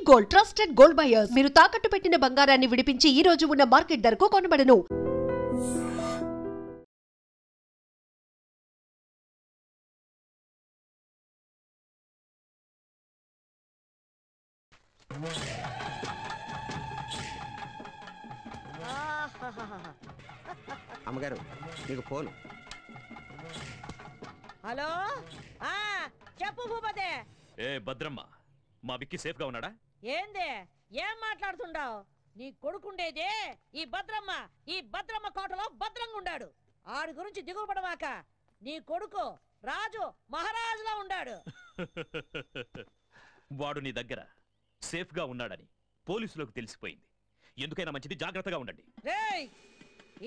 Gold, trusted gold buyers. మీరు తాకట్టు పెట్టిన బంగారాన్ని విడిపించి ఈ రోజు ఉన్న మార్కెట్ ధరకు కొనబడను. అమ్మగారు మీకు ఫోన్. హలో, చెప్పు భూపతి. ఏ భద్రమ్మ, మా విక్కీ సేఫ్ గా ఉన్నాడా? ఏంది, ఏం మాట్లాడుతుండావు? నీ కొడుకుండేదే ఈ భద్రమ్మ కోటలో భద్రంగా ఉండాడు. ఆడి గురించి దిగులు పడమాక. నీ కొడుకు రాజు మహారాజులా ఉండాడు. వాడు నీ దగ్గర సేఫ్ గా ఉన్నాడని పోలీసులకు తెలిసిపోయింది. ఎందుకైనా మంచిది, జాగ్రత్తగా ఉండండి. రేయ్,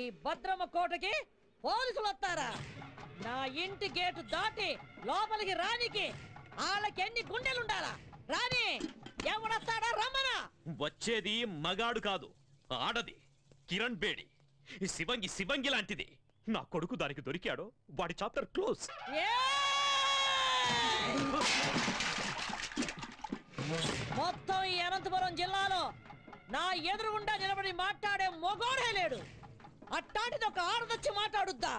ఈ భద్రమ్మ కోటకి పోలీసులు వస్తారా? నా ఇంటి గేటు దాటి లోపలికి రానికి వాళ్ళకి ఎన్ని గుండెలుండాలా? రాని ఎవడొస్తాడా? రమ్మనా. వచ్చేది మగాడు కాదు, ఆడది. కిరణ్ బేడి, ఈ శివంగి లాంటిది. నా కొడుకు దానికి దొరికాడో వాడి చాప్టర్ క్లోజ్. మొత్తం ఈ అనంతపురం జిల్లాలో నా ఎదురుగుండా నిలబడి మాట్లాడే మొగోడే లేడు. అట్టాంటిది ఒక ఆడదొచ్చి మాట్లాడుద్దా?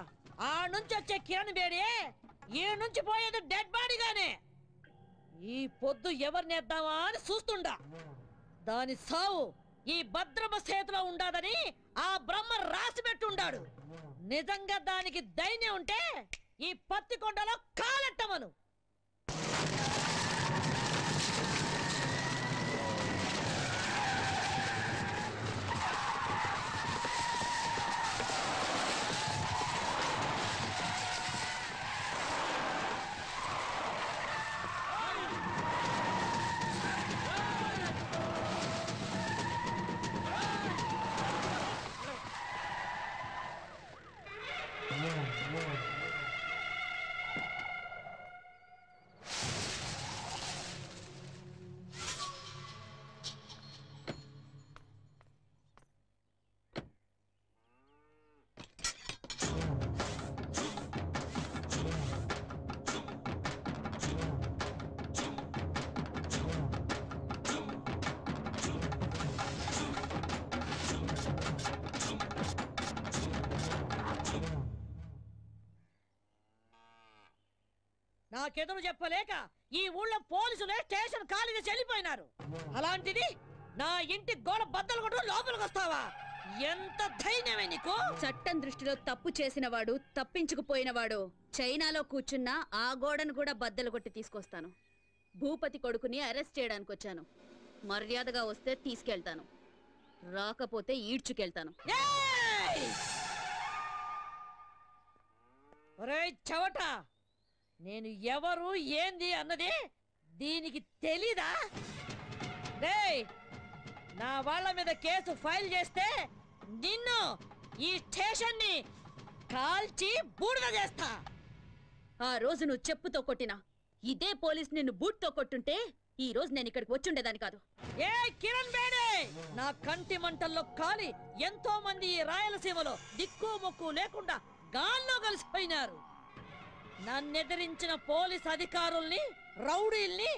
ఆ నుంచి వచ్చే కిరణ్ బేడి ఈ నుంచి పోయేది డెడ్ బాడీగానే. ఈ పొద్దు ఎవరినేద్దామా అని చూస్తుండా. దాని సావు ఈ భద్రమ చేతిలో ఉండాదని ఆ బ్రహ్మ రాసి పెట్టుండాడు. నిజంగా దానికి ధైర్యం ఉంటే ఈ పత్తికొండలో కాలెట్టమను. నాకెదురు చెప్పలేక ఈ ఊళ్ళో పోలీసులే స్టేషన్ ఖాళీగా చెల్లిపోయినారు. అలాంటిది నా ఇంటి గోడ బద్దలు కొట్టు లోపలికి వస్తావా? ఎంత ధైర్యమే నీకు? చట్టం దృష్టిలో తప్పు చేసినవాడు, తప్పించుకుపోయినవాడు చైనాలో కూర్చున్నా ఆ గోడను కూడా బద్దలు కొట్టి తీసుకొస్తాను. భూపతి కొడుకుని అరెస్ట్ చేయడానికి వచ్చాను. మర్యాదగా వస్తే తీసుకెళ్తాను, రాకపోతే ఈడ్చుకెళ్తాను. ఒరేయ్ చవట, నేను ఎవరు ఏంది అన్నది దీనికి తెలీదా? రేయ్, నా వాళ్ళ మీద కేసు ఫైల్ చేస్తే నిన్ను ఈ స్టేషన్ ని కాల్చి బూడిద చేస్తా. ఆ రోజు నువ్వు చెప్పుతో కొట్టినా ఇదే పోలీస్ నిన్ను బూట్తో కొట్టుంటే ఈ రోజు నేను ఇక్కడికి వచ్చుండేదాన్ని కాదు. ఏ కిరణ్ బేడే, నా కంటి మంటల్లో కాలి ఎంతో మంది ఈ రాయలసీమలో దిక్కు మొక్కు లేకుండా గాల్లో కలిసిపోయినారు. నన్నెదిరించిన పోలీస్ అధికారుల్ని, రౌడీల్ని,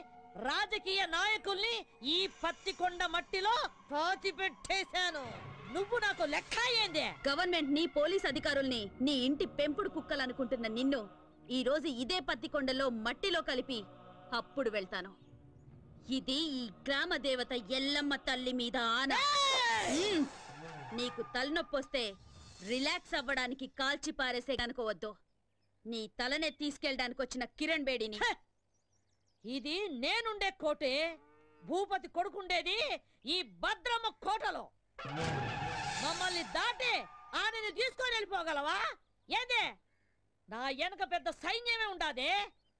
రాజకీయ నాయకుల్ని ఈ పత్తికొండ మట్టిలో పాతి పెట్టేశాను. నువ్వు నాకు లెక్క ఏందే? గవర్నమెంట్ ని, పోలీస్ అధికారుల్ని నీ ఇంటి పెంపుడు కుక్కలనుకుంటున్న నిన్ను ఈ రోజు ఇదే పత్తికొండలో మట్టిలో కలిపి అప్పుడు వెళ్తాను. ఇది ఈ గ్రామ దేవత ఎల్లమ్మ తల్లి మీద ఆన. నీకు తలనొప్పొస్తే రిలాక్స్ అవ్వడానికి కాల్చి పారేసే కనుకోవద్దు. నీ తలనే తీసుకెళ్ళడానికి వచ్చిన కిరణ్ బేడిని. ఇది నేనుండే కోటే. భూపతి కొడుకుండేది ఈ భద్రమ్మ కోటలో. మమ్మల్ని దాటి ఆమెను తీసుకొని వెళ్ళిపోగలవా? ఏదే, నా వెనక పెద్ద సైన్యమే ఉండాదే.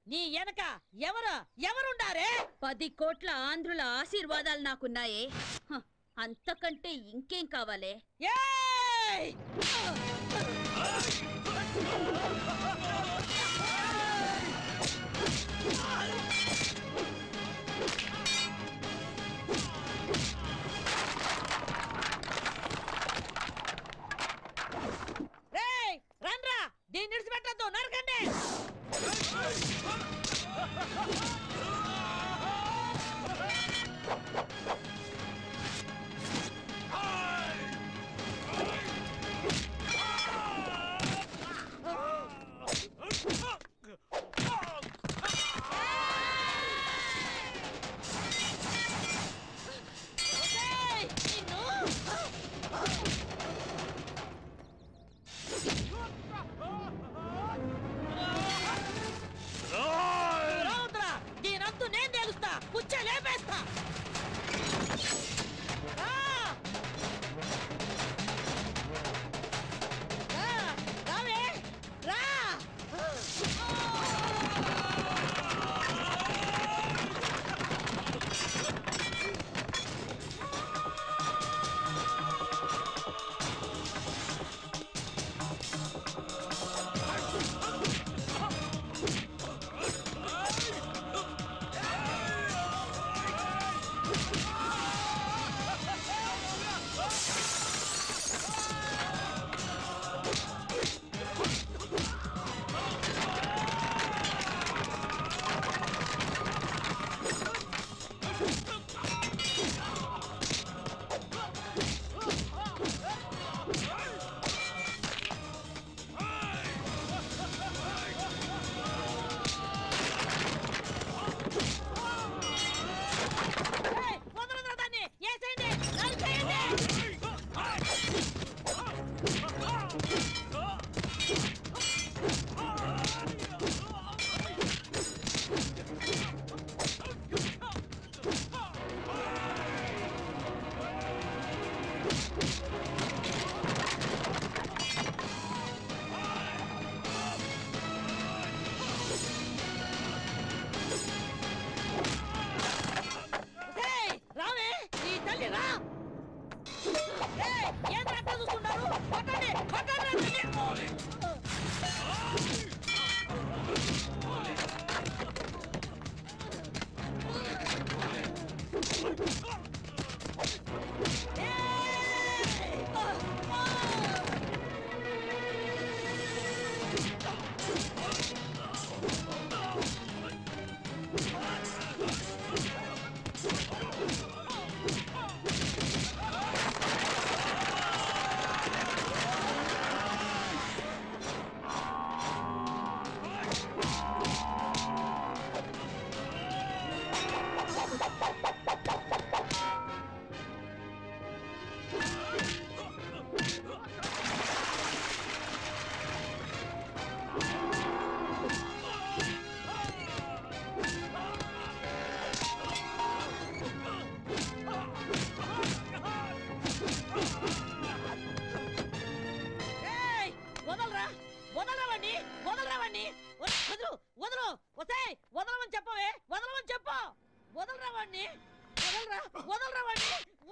నీ వెనక ఎవరుండారే? 10 కోట్ల ఆంధ్రుల ఆశీర్వాదాలు నాకున్నాయే. అంతకంటే ఇంకేం కావాలే? రండ్రా, దీన్ని విడిచిపెట్టద్దు, నరకండి.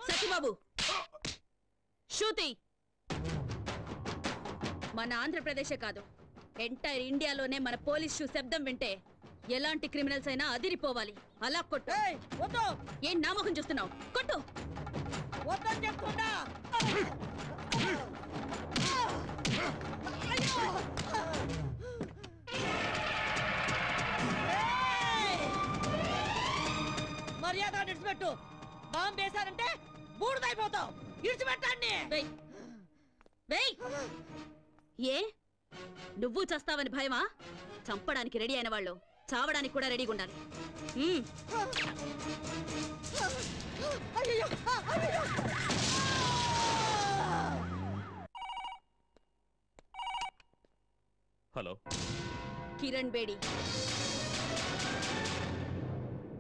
సత్యబాబు శృతి మన ఆంధ్రప్రదేశే కాదు ఎంటైర్ ఇండియాలోనే మన పోలీస్ షూ శబ్దం వింటే ఎలాంటి క్రిమినల్స్ అయినా అదిరిపోవాలి. అలా కొట్టు. ఏం నామకం చూస్తున్నావు? కొట్టు. మర్యాద విడిచిపెట్టు. బాంబు వేశారంటే బూడిదైపోతావు. విడిచిపెట్టండి. ఏ నువ్వు చస్తావని భయమా? చంపడానికి రెడీ అయిన వాళ్ళు చావడానికి కూడా రెడీగా ఉండాలి. హలో కిరణ్ బేడి,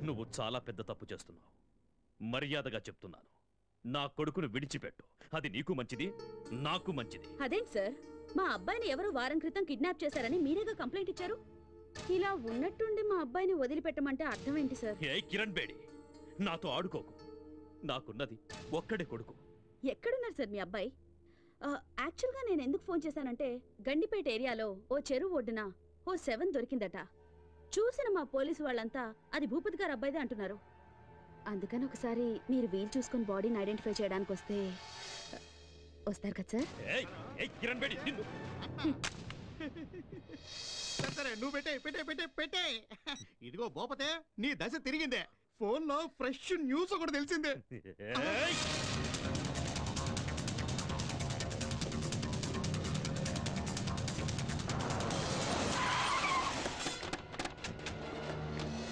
నువ్వు చాలా పెద్ద తప్పు చేస్తున్నావు. మర్యాదగా చెప్తున్నాను, నా కొడుకును విడిచిపెట్టు. అది నీకు మంచిది, నాకు మంచిది. అదేంటి సార్, మా అబ్బాయిని ఎవరో వారం క్రితం కిడ్నాప్ చేశారని మీరేగా కంప్లైంట్ ఇచ్చారు. ఇలా ఉన్నట్టుండి మా అబ్బాయిని వదిలిపెట్టమంటే అర్థం ఏంటి సార్? ఏ కిరణ్ బేడి, నాతో ఆడుకోకు. నాకున్నది ఒక్కడే కొడుకు. ఎక్కడున్నారు సార్ మీ అబ్బాయి? యాక్చువల్గా నేను ఎందుకు ఫోన్ చేశానంటే గండిపేట ఏరియాలో ఓ చెరువు ఒడ్డున ఓ 7 దొరికిందట. చూసిన మా పోలీసు వాళ్ళంతా అది భూపతి గారు అబ్బాయిదే అంటున్నారు. అందుకని ఒకసారి మీరు వీలు చూసుకుని బాడీని ఐడెంటిఫై చేయడానికి వస్తారు కదా సార్? కిరణ్ బేడి, సరే నువ్వు పెట్టే ఇదిగో భూపతే, నీ దశ తిరిగిందే. ఫోన్ లో ఫ్రెష్ న్యూస్ ఒకటి తెలిసిందే.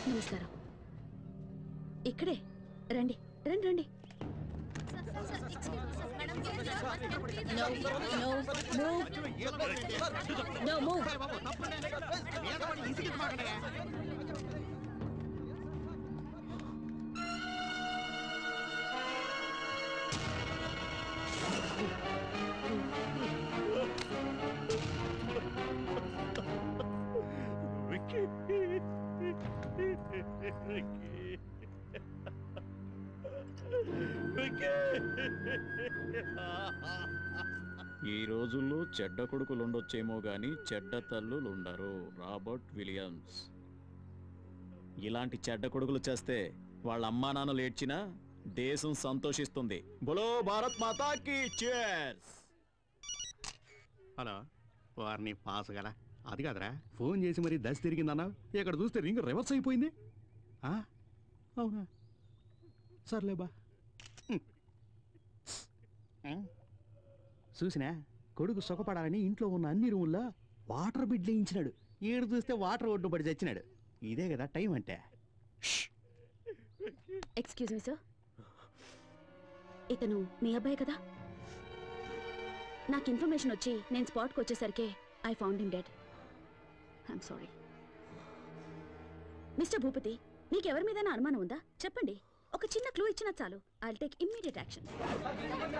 నమస్కారం. ఇక్కడే రండి రండి రండి. No move. ఈ రోజుల్లో చెడ్డ కొడుకులుండొచ్చేమో గాని చెడ్డ తల్లులుండరు. Robert Williams. ఇలాంటి చెడ్డ కొడుకులు చేస్తే వాళ్ళ అమ్మా నాన్నలు ఏడ్చినా దేశం సంతోషిస్తుంది. బోలో భారత్ మాతాకి చేర్స్. హలో, వారిని పాస్ గల అది కాదురా, ఫోన్ చేసి మరి దశ తిరిగిందన్నా. ఇక్కడ చూస్తే రింగ్ రివర్స్ అయిపోయింది. అవునా, సర్లే బా. చూసినా, కొడుకు సుఖపడాలని ఇంట్లో ఉన్న అన్ని రూముల్లో వాటర్ బిడ్ వేయించినాడు. ఏడు చూస్తే వాటర్ ఒడ్డు పడి చచ్చినాడు. ఇదే కదా టైం అంటే. ఎక్స్క్యూజ్ మీ సార్, ఇతను మీ అబ్బాయి కదా? నాకు ఇన్ఫర్మేషన్ వచ్చి నేను స్పాట్కి వచ్చేసరికి I found him dead. I'm sorry. Mister Bhupathi, నీకెవరి మీద అనుమానం ఉందా? చెప్పండి. ఒక చిన్న క్లూ ఇచ్చినా చాలు. I'll take immediate action.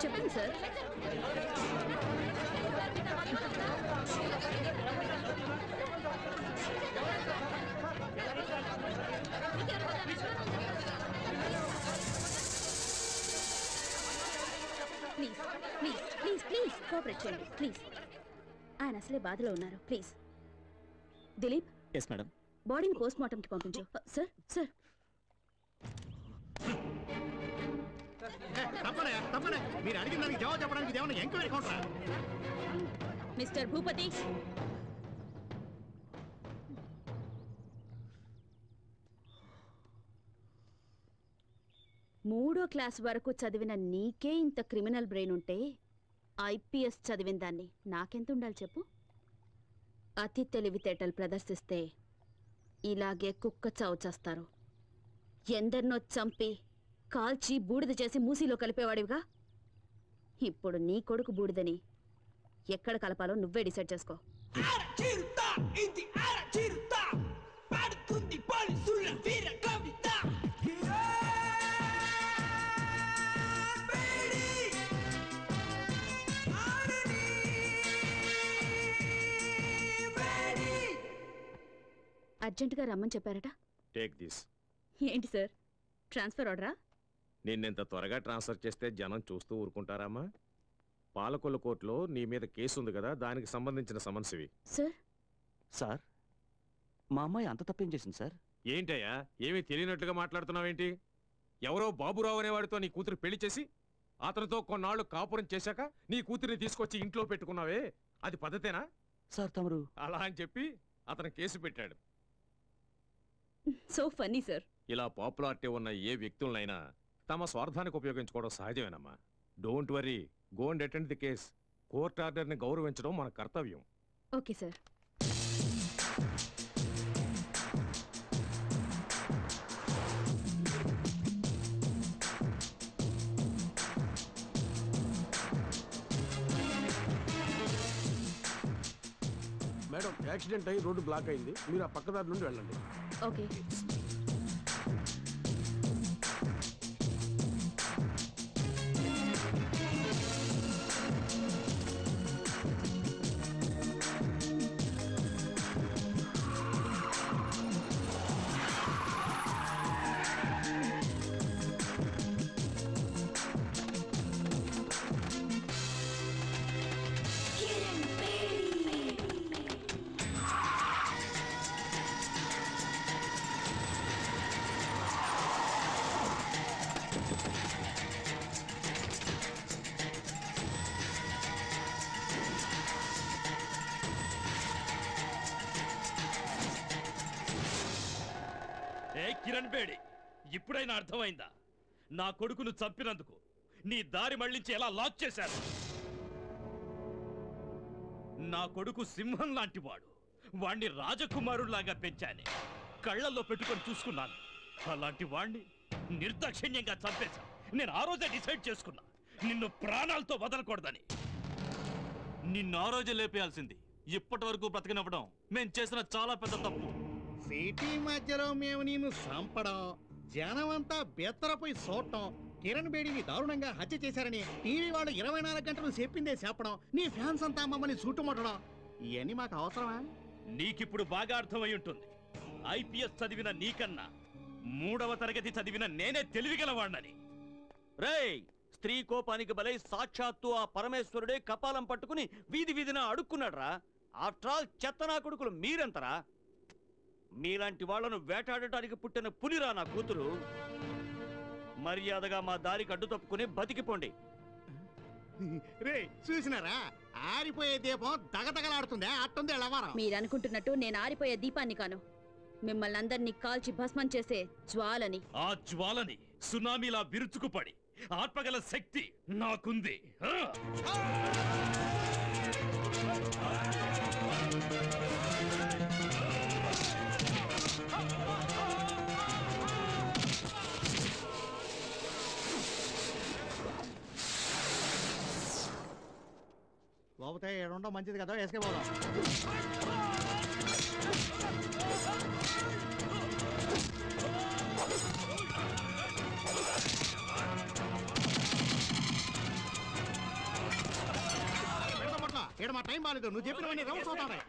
చెప్పండి sir. Please please please please cooperate చేయండి ప్లీజ్. ఆయన అసలే బాధలో ఉన్నారు. ప్లీజ్ దిలీప్. Yes madam. బాడీని పోస్ట్ మార్టంకి పంపించు. సార్ సార్ మీరు అడిగిన దానికి జవాబు చెప్పడానికి ఏమన్నా ఎంక్వైరీ కౌంటరా? మిస్టర్ భూపతి, మూడో క్లాస్ వరకు చదివిన నీకే ఇంత క్రిమినల్ బ్రెయిన్ ఉంటే ఐపీఎస్ చదివిన దాన్ని నాకెంత ఉండాలి చెప్పు? అతి తెలివితేటలు ప్రదర్శిస్తే ఇలాగే కుక్క చావు చేస్తారు. ఎందరినో చంపి కాల్చి బూడిద చేసి మూసీలో కలిపేవాడివిగా. ఇప్పుడు నీ కొడుకు బూడిదని ఎక్కడ కలపాలో నువ్వే డిసైడ్ చేసుకో. అర్జెంటుగా రమ్మని చెప్పారట. Take this. ఏంటి సార్, ట్రాన్స్ఫర్ ఆర్డరా? నిన్నెంత త్వరగా ట్రాన్స్ఫర్ చేస్తే జనం చూస్తూ ఊరుకుంటారమ్మా? పాలకొల్లు కోర్టులో నీ మీద కేసు ఉంది కదా, దానికి సంబంధించిన సమన్స్ ఇవి. సార్ సార్, మా అమ్మాయి అంత తప్పేం చేసింది సార్? ఏంటయ్యా, ఏమీ తెలియనట్లుగా మాట్లాడుతున్నావేంటి? ఎవరో బాబురావు అనేవాడితో నీ కూతురు పెళ్లి చేసి అతనితో కొన్నాళ్ళు కాపురం చేశాక నీ కూతురిని తీసుకొచ్చి ఇంట్లో పెట్టుకున్నావే, అది పద్ధతేనా? సార్ తమరు అలా అని చెప్పి అతను కేసు పెట్టాడు. So funny sir. ఇలా పాపులారిటీ ఉన్న ఏ వ్యక్తులనైనా తమ స్వార్థానికి ఉపయోగించుకోవడం సహజమేనమ్మా. Don't worry, go and attend the case. Court ఆర్డర్ని గౌరవించడం మన కర్తవ్యం. Okay sir. మేడం, యాక్సిడెంట్ అయ్యి రోడ్డు బ్లాక్ అయింది, మీరు ఆ పక్కదారి నుండి వెళ్ళండి. ఓకే. కిరణ్ బేడి, ఇప్పుడైనా అర్థమైందా? నా కొడుకును చంపినందుకు నీ దారి మళ్లించి ఎలా లాక్ చేశారు? నా కొడుకు సింహం లాంటి వాడు, వాణ్ణి రాజకుమారుల్లాగా పెంచానే, కళ్ళల్లో పెట్టుకొని చూసుకున్నాను. అలాంటి వాణ్ణి నిర్దాక్షిణ్యంగా చంపేశా. నేను ఆ రోజే డిసైడ్ చేసుకున్నా, నిన్ను ప్రాణాలతో వదలకూడదని. నిన్ను ఆ రోజే లేపేయాల్సింది. ఇప్పటి వరకు బ్రతికినవ్వడం మేం చేసిన చాలా పెద్ద తప్పు. సిటీ మధ్యలో మేము నిన్ను చంపడం, జనమంతా బెత్తరపోయి చూడటం, కిరణ్ బేడిని దారుణంగా హత్య చేశారని టీవీ వాళ్ళు 24 గంటలు చెప్పిందే చెప్పడం, నీ ఫ్యాన్స్ అంతా మమ్మల్ని చుట్టుముట్టడం, ఇవన్నీ మాకు అవసరమా? నీకిప్పుడు బాగా అర్థమై ఉంటుంది. ఐపీఎస్ చదివిన నీకన్నా 3వ తరగతి చదివిన నేనే తెలివిగలవాణ్ణని. రేయ్, స్త్రీ కోపానికి బలై సాక్షాత్తు ఆ పరమేశ్వరుడే కపాలం పట్టుకుని వీధి వీధిన అడుక్కున్నాడ్రా. ఆఫ్టర్ ఆల్ చెత్తనా కొడుకులు మీరెంతరా? మీలాంటి వాళ్లను వేటాడటానికి పుట్టిన పులిరా నా కూతురు. మర్యాదగా మా దారికి అడ్డు తప్పుకుని బతికిపోండి. రే చూసినారా, ఆరిపోయే దీపం దగదగలాడుతుందే, అట్టుంది ఎలవారం. మీరనుకుంటున్నట్టు నేను ఆరిపోయే దీపాన్ని కాను, మిమ్మల్ని అందరినీ కాల్చి భస్మం చేసే జ్వాలని. ఆ జ్వాలని సునామీలా విరుచుకుపడి ఆర్పగల శక్తి నాకుంది. పోతే ఏడుండో మంచిది కదా, వేసుకే పోదాం. ఏడు మా టైం బాగాలేదు, నువ్వు చెప్పినవన్నీ రౌండ్స్ అవుతాయి.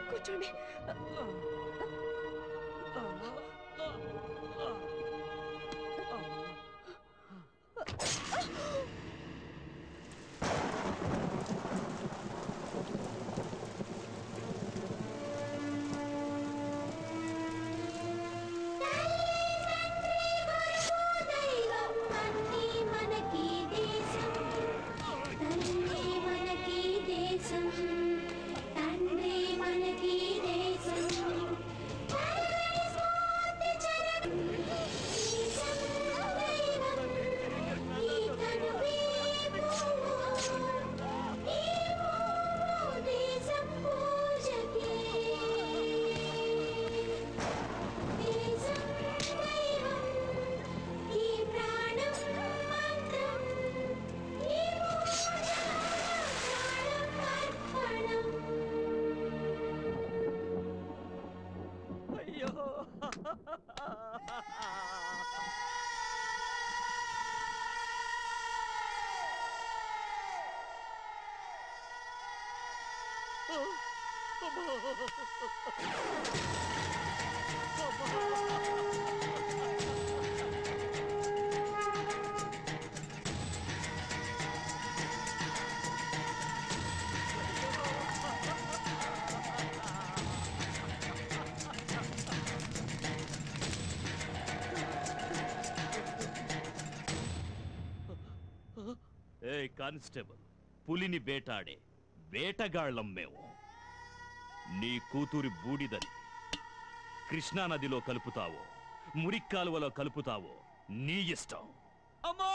కూర్చోండి. కానిస్టేబుల్, పులిని వేటాడే వేటగాళ్ళం మేము. నీ కూతురి బూడిదని కృష్ణానదిలో కలుపుతావో మురిక్కాలువలో కలుపుతావో నీ ఇష్టం. అమ్మా!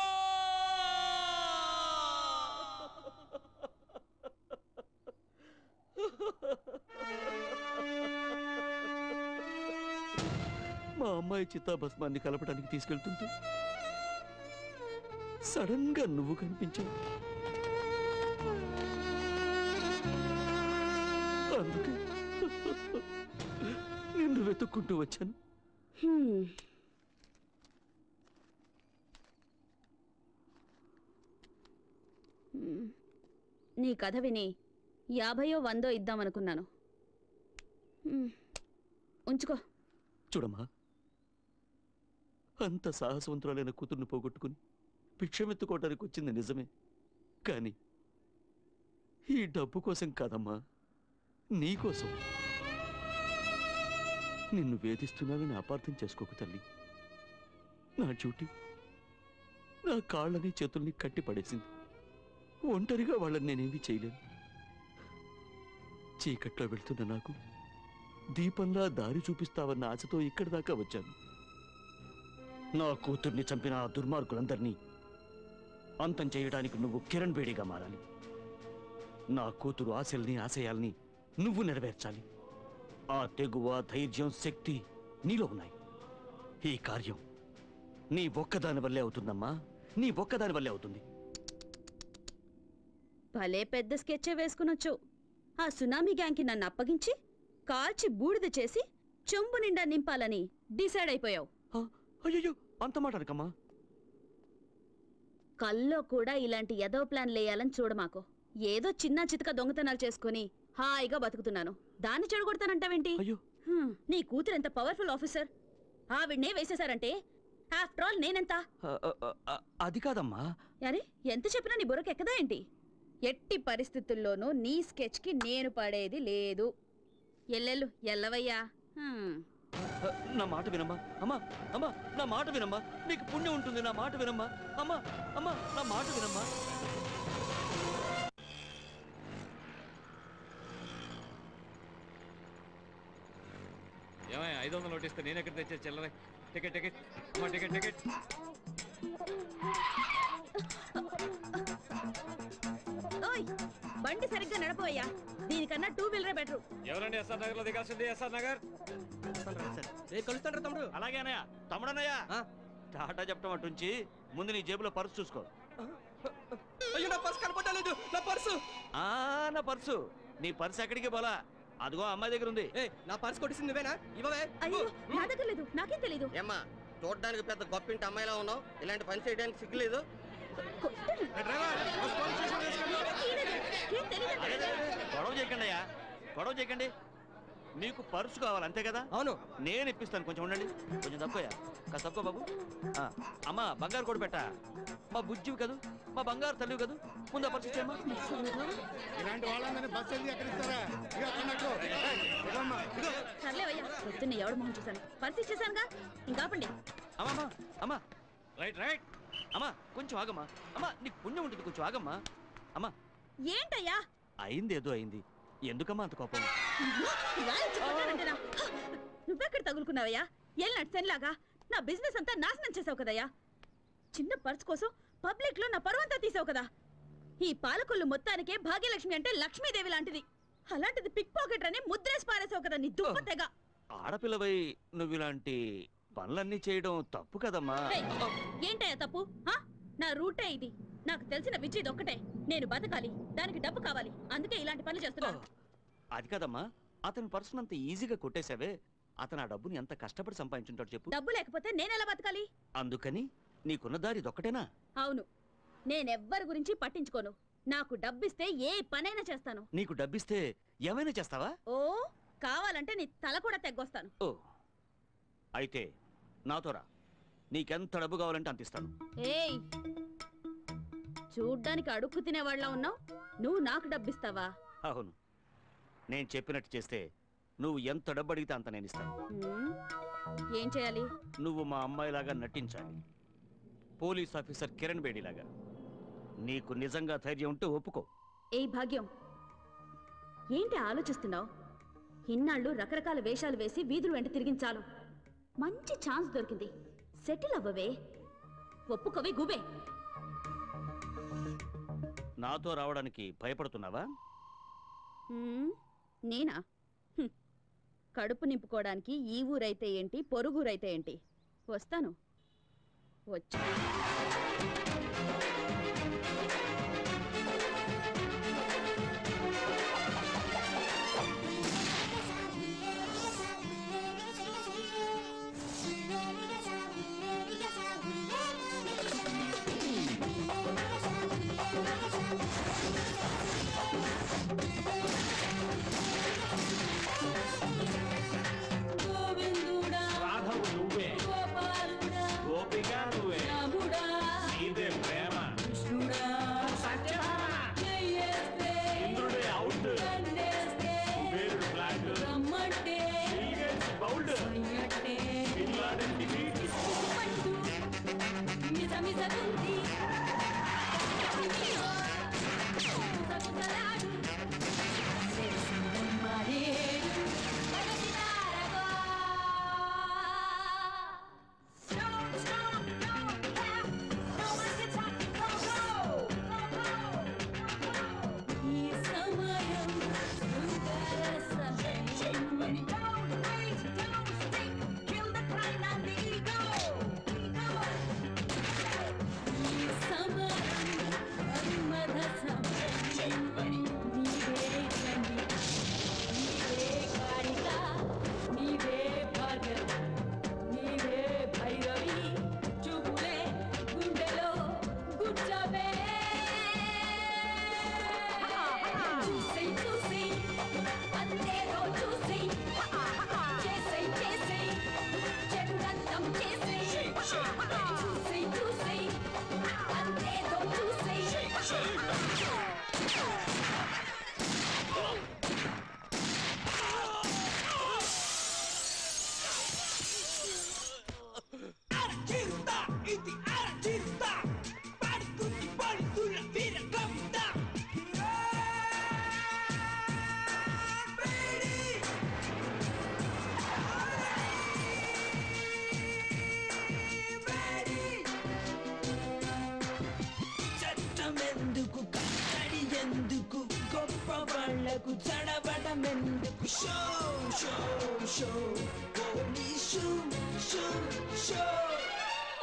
మా అమ్మాయి చిత్తాభస్మాన్ని కలపడానికి తీసుకెళ్తుంటూ సడన్ గా నువ్వు కనిపించావు. అందుకే నిన్ను వెతుక్కుంటూ వచ్చాను. నీ కథ విని 50 100 ఇద్దామనుకున్నాను. ఉంచుకో. చూడమ్మా, అంత సాహసవంతురాలైన కూతుర్ని పోగొట్టుకుని భిక్షమెత్తుకోవడానికి వచ్చింది నిజమే, కానీ ఈ డబ్బు కోసం కాదమ్మా, నీకోసం. నిన్ను వేధిస్తున్నానని అపార్థం చేసుకోకు తల్లి. నా డ్యూటీ నా కాళ్ళని చేతుల్ని కట్టి పడేసింది. ఒంటరిగా వాళ్ళని నేనేమీ చేయలేను. చీకట్లో వెళ్తున్న నాకు దీపంలా దారి చూపిస్తావన్న ఆశతో ఇక్కడి దాకా వచ్చాను. నా కూతుర్ని చంపిన ఆ దుర్మార్గులందరినీ అంతం చేయడానికి నువ్వు కిరణ్ బేడిగా మారాలి. నా కూతురు ఆశల్ని ఆశయాల్ని నువ్వు నెరవేర్చాలి. ఆ తెగువ, ధైర్యం, శక్తి నీలో ఉన్నాయి. ఈ కార్యం నీ ఒక్కదాని వల్లే అవుతుందమ్మా, నీ ఒక్కదాని వల్లే అవుతుంది. భలే పెద్ద స్కెచ్చే వేసుకునొచ్చు. ఆ సునామీ గ్యాంగ్కి నన్ను అప్పగించి కాల్చి బూడిద చేసి చెంబు నిండా నింపాలని డిసైడ్ అయిపోయావు. అయ్యో, అంత మాట అనకమ్మా. కల్లో కూడా ఇలాంటి ఎదో ప్లాన్ లేయాలని చూడమాకు. ఏదో చిన్న చితక దొంగతనాలు చేసుకుని హాయిగా బతుకుతున్నాను, దాన్ని చెడగొడతానంటావేంటి? నీ కూతురు ఎంత పవర్ఫుల్ ఆఫీసర్, ఆవిడ్నే వేసేశారంటే ఆఫ్టర్ ఆల్ నేనెంత? అది కాదమ్మా. అరే, ఎంత చెప్పినా నీ బుర్రకు ఎక్కదా ఏంటి? ఎట్టి పరిస్థితుల్లోనూ నీ స్కెచ్ కి నేను పడేది లేదు. ఎల్లెల్లు ఎల్లవయ్యా. నా మాట వినమ్మా. అమ్మా అమ్మా, నా మాట వినమ్మా, నీకు పుణ్యం ఉంటుంది. నా మాట వినమ్మా. అమ్మా అమ్మా, నా మాట వినమ్మా. ఏమయ్య 500 నోట్ ఇస్తే నేను ఎక్కడ తెచ్చే చిల్లరే? టికెట్ టికెట్ అమ్మా, టికెట్ టికెట్. ఓయ్, బండి సరిగ్గా నడపోయ్యా. దీనికన్నా 2 వీలరే బెటర్. ఎవరండి ఎస్ఆర్ నగర్ లో దిగాల్సింది? ఎస్ఆర్ నగర్. కలుస్తాడు తమ్ముడు. అలాగే అన్నయ్య. తమ్ముడు అన్నయ్య, టాటా చెప్పడం అటుంచి ముందు నీ జేబులో పర్సు చూసుకో. అయ్యో, నా పర్సు కనపడలేదు. నా పర్సు. నా పర్సు. నీ పర్సు ఎక్కడికి పోలా, అదిగో అమ్మాయి దగ్గర ఉంది. నా పర్సు కొట్టింది నువ్వేనా? ఇవ్వవే. అయ్యో, నా దగ్గర లేదు, నాకేం తెలీదు. ఏమ్మా, చూడడానికి పెద్ద గొప్పింటి అమ్మాయిలా ఉన్నావు, ఇలాంటి పని చేయడానికి సిగ్గులేదు. గొడవ చేయకండి అయ్యా, గొడవ చేయకండి. నీకు పర్సు కావాలి అంతే కదా? అవును. నేను ఇప్పిస్తాను, కొంచెం ఉండండి. కొంచెం తక్కువయ్యా, కాస్త తక్కువ బాబు. అమ్మా బంగారు కూడా పెట్టా, మా బుజ్జివి కదూ, మా బంగారు తల్లివి కదూ, ముందు పర్సు ఇచ్చేమ్మా. ఇలాంటి వాళ్ళందరినీ బస్సు వెళ్ళి ఎక్కడిస్తారా? సర్లేవయ్యా, పొద్దున్న ఎవడు మొహం చూశాను, పర్సు ఇచ్చేసానుగా, ఇంకాపండి. అమ్మా అమ్మా రైట్ రైట్ అమ్మా, కొంచెం ఆగమ్మా. అమ్మా నీకు పుణ్యం ఉంటుంది, కొంచెం ఆగమ్మా. అమ్మా ఏంటయ్యా? అయింది ఏదో అయింది, ఎందుకమ్మా అంత కోపం? నువ్వెక్కడ తగులుకున్నావయ్యా? ఏళ్ళనాటి సెన్లాగా నా బిజినెస్ అంతా నాశనం చేసావు కదయ్యా. చిన్న పర్స్ కోసం పబ్లిక్ లో నా పరువంతా తీసావు కదా. ఈ పాలకొల్లు మొత్తానికే భాగ్యలక్ష్మి అంటే లక్ష్మీదేవి లాంటిది, అలాంటిది పిక్ పాకెట్ అని ముద్రేసి పారేసావు కదా నీ దుప్పతెగ. ఆడపిల్లవై నువ్వు ఇలాంటి పనులన్నీ చేయడం తప్పు కదమ్మా. ఏంటయ్యా తప్పు? నా రూటే ఇది, నాకు తెలిసిన విద్య ఇది ఒక్కటే. నేను బతకాలి, దానికి డబ్బు కావాలి, అందుకే ఇలాంటి పనులు చేస్తున్నాను. అది కదమ్మా, అతని పర్సన్ అంత ఈజీగా కొట్టేశావే, అతను ఆ డబ్బుని ఎంత కష్టపడి సంపాదించుంటాడు చెప్పు. డబ్బు లేకపోతే నేనెలా బతకాలి? అందుకని నీకున్న దారి ఇదొక్కటేనా? అవును, నేనెవ్వరి గురించి పట్టించుకోను. నాకు డబ్బిస్తే ఏ పనైనా చేస్తాను. నీకు డబ్బిస్తే ఏమైనా చేస్తావా? ఓ, కావాలంటే నీ తల కూడా తెగ్గొస్తాను. ఓ అయితే నాతో రా, నీకెంత డబ్బు కావాలంటే అంత ఇస్తాను. ఏయ్, చూడ్డానికి అడుక్కు తినేవాళ్ళ ఉన్నావు, నువ్వు నాకు డబ్బిస్తావా? అవును, నేను చెప్పినట్టు చేస్తే నువ్వు ఎంత డబ్బు అడిగితే అంత నేను ఇస్తాను. ఏం చేయాలి? నువ్వు మా అమ్మాయిలాగా నటించాలి, పోలీస్ ఆఫీసర్ కిరణ్ బేడిలాగా. నీకు నిజంగా ధైర్యం ఉంటే ఒప్పుకో. ఏ భాగ్యం, ఏంటి ఆలోచిస్తున్నావు? ఇన్నాళ్ళు రకరకాల వేషాలు వేసి వీధులు వెంట తిరిగించాలు, మంచి ఛాన్స్ దొరికింది, సెటిల్ అవ్వవే, ఒప్పుకోవే గుబే. నాతో రావడానికి భయపడుతున్నావా? నేనా? కడుపు నింపుకోవడానికి ఈ ఊరైతే ఏంటి, పొరుగురైతే ఏంటి, వస్తాను. వచ్చి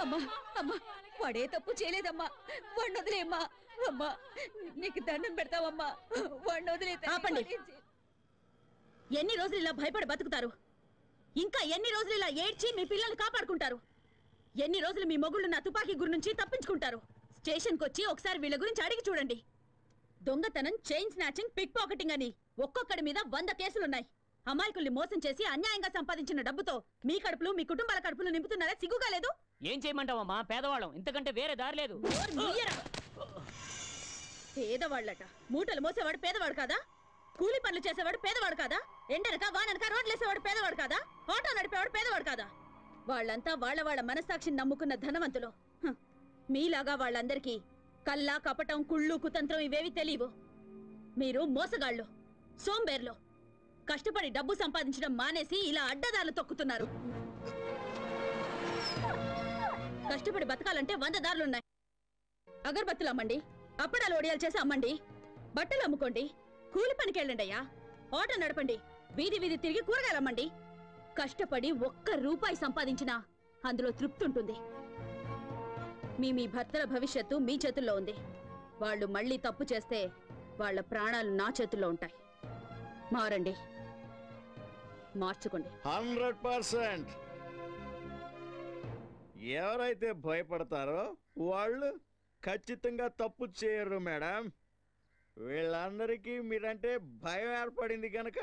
అమ్మా అమ్మా, వాడే తప్పు చేయలేదమ్మా, వాడిని వదిలేమ్మా. అమ్మా నీకు దండం పెడతావమ్మా, వాడిని వదిలే. ఆపండి. ఎన్ని రోజులు ఇలా భయపడి బతుకుతారు? ఇంకా ఎన్ని రోజులు ఇలా ఏడ్చి మీ పిల్లల్ని కాపాడుకుంటారు? ఎన్ని రోజులు మీ మొగుళ్ళు నా తుపాకీ గురి నుంచి తప్పించుకుంటారు? స్టేషన్కి వచ్చి ఒకసారి వీళ్ళ గురించి అడిగి చూడండి. దొంగతనం, చైన్ స్నాచింగ్, పిక్ పాకెటింగ్ అని ఒక్కొక్కడి మీద 100 కేసులున్నాయి. అమాయకుల్ని మోసం చేసి అన్యాయంగా సంపాదించిన డబ్బుతో మీ కడుపులు, మీ కుటుంబాల కడుపులు నింపుతున్నారా? సిగ్గుగా లేదు? ఏం చేయమంటావమ్మా, పేదవాళ్ళం, ఇంతకంటే వేరే దారి లేదు. పేదవాళ్ళట. మూటలు మోసేవాడు పేదవాడు కాదా? కూలి పనులు చేసేవాడు పేదవాడు కాదా? ఎండనక వాననక రోడ్లేసేవాడు పేదవాడు కాదా? ఆటో నడిపేవాడు పేదవాడు కాదా? వాళ్ళంతా వాళ్ళ మనస్సాక్షిని నమ్ముకున్న ధనవంతులు. మీలాగా వాళ్ళందరికీ కల్లా, కపటం, కుళ్ళు, కుతంత్రం ఇవేవి తెలియవు. మీరు మోసగాళ్ళు, సోంబేర్లు. కష్టపడి డబ్బు సంపాదించడం మానేసి ఇలా అడ్డదారులు తొక్కుతున్నారు. కష్టపడి బతకాలంటే 100 దారులున్నాయి. అగరబత్తులు అమ్మండి, అప్పడాలు ఒడియాలు చేసి అమ్మండి, బట్టలు అమ్ముకోండి, కూలి పనికి వెళ్ళండి అయ్యా, ఆటో నడపండి, వీధి వీధి తిరిగి కూరగాయలు అమ్మండి. కష్టపడి 1 రూపాయి సంపాదించినా అందులో తృప్తి ఉంటుంది. మీ భర్తల భవిష్యత్తు మీ చేతుల్లో ఉంది. వాళ్ళు మళ్ళీ తప్పు చేస్తే వాళ్ళ ప్రాణాలు నా చేతుల్లో ఉంటాయి. మారండి, మార్చుకోండి. 100%. ఎవరైతే భయపడతారో వాళ్ళు ఖచ్చితంగా తప్పు చేయరు మేడం. వీళ్ళందరికీ మీరంటే భయం ఏర్పడింది కనుక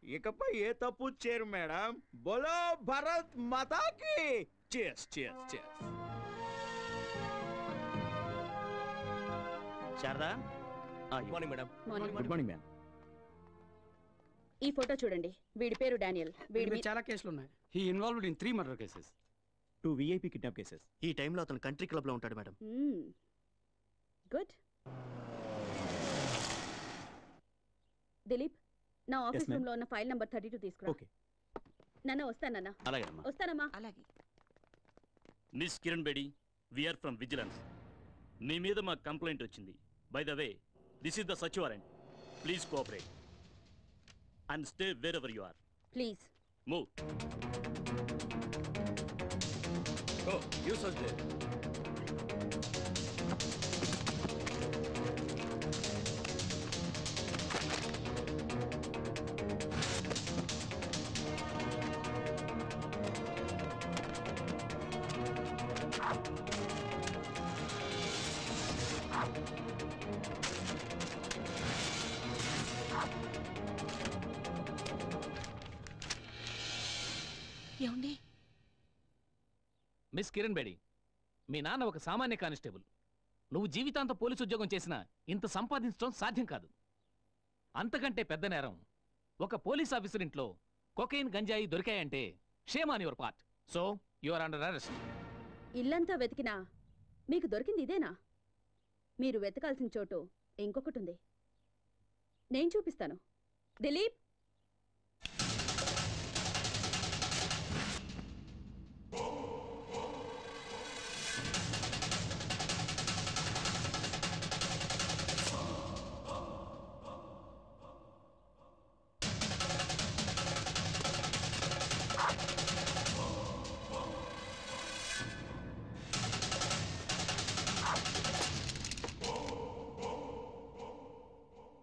ఇకపై ఏ తప్పు చేయరు మేడం. బోలో భారత్ మాతాకి చేస్ చేస్ చేస్. Sharada, good morning madam. Good morning ma'am. ఈ ఫోటో చూడండి. వీడి పేరు డానియల్. వీడి చాలా కేసులు ఉన్నాయి. He involved in 3 murder cases, 2 VIP kidnap cases. ఈ టైంలో అతను కంట్రీ క్లబ్ లో ఉంటాడు మేడం. గుడ్. దిలీప్, నా ఆఫీస్ రూమ్ లో ఉన్న ఫైల్ నంబర్ 32 తీసుకురా. ఓకే. నాన్న వస్తానన్నా. అలాగే వస్తానమ్మా. అలాగే. Miss Kiran Bedi, we are from vigilance. మీ మీద మా కంప్లైంట్ వచ్చింది. By the way, this is the search warrant. Please cooperate and stay wherever you are. Please. Move. Go. You search there. ఏమండి? మిస్ కిరణ్ బేడి, మీ నాన్న ఒక సామాన్య కానిస్టేబుల్. నువ్వు జీవితాంతం పోలీసు ఉద్యోగం చేసినా ఇంత సంపాదించడం సాధ్యం కాదు. అంతకంటే పెద్ద నేరం ఒక పోలీస్ ఆఫీసర్ ఇంట్లో కొకైన్, గంజాయి దొరికాయంటే shame on your part. So you are under arrest. ఇల్లంతా వెతికినా మీకు దొరికింది ఇదేనా? మీరు వెతకాల్సిన చోటు ఇంకొకటి ఉంది. నేను చూపిస్తాను. దిలీప్,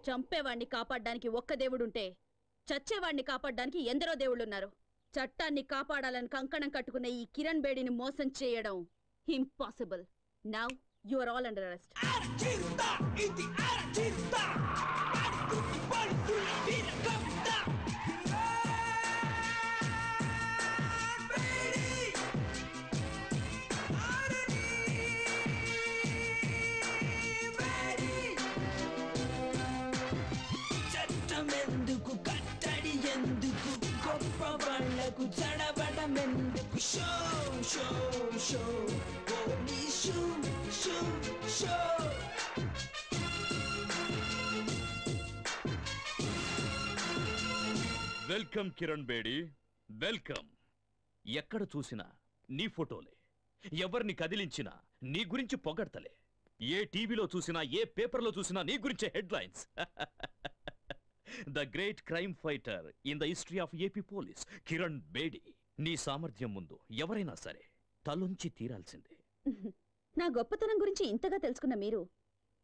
చంపేవాణ్ణి కాపాడడానికి ఒక్క దేవుడుంటే చచ్చేవాణ్ణి కాపాడడానికి ఎందరో దేవుళ్ళున్నారు. చట్టాన్ని కాపాడాలని కంకణం కట్టుకున్న ఈ కిరణ్ బేడిని మోసం చేయడం impossible. Now you are all under arrest. Welcome Kiran Bedi, welcome. ఎక్కడ చూసినా నీ ఫోటోలే, ఎవరిని కదిలించినా నీ గురించి పొగడ్తలే. ఏ టీవీలో చూసినా, ఏ పేపర్లో చూసినా నీ గురించే headlines. The great crime fighter in the history of AP police, Kiran Bedi. నీ సామర్థ్యం ముందు ఎవరైనా సరే తలొంచి తీరాల్సిందే. నా గొప్పతనం గురించి ఇంతగా తెలుసుకున్న మీరు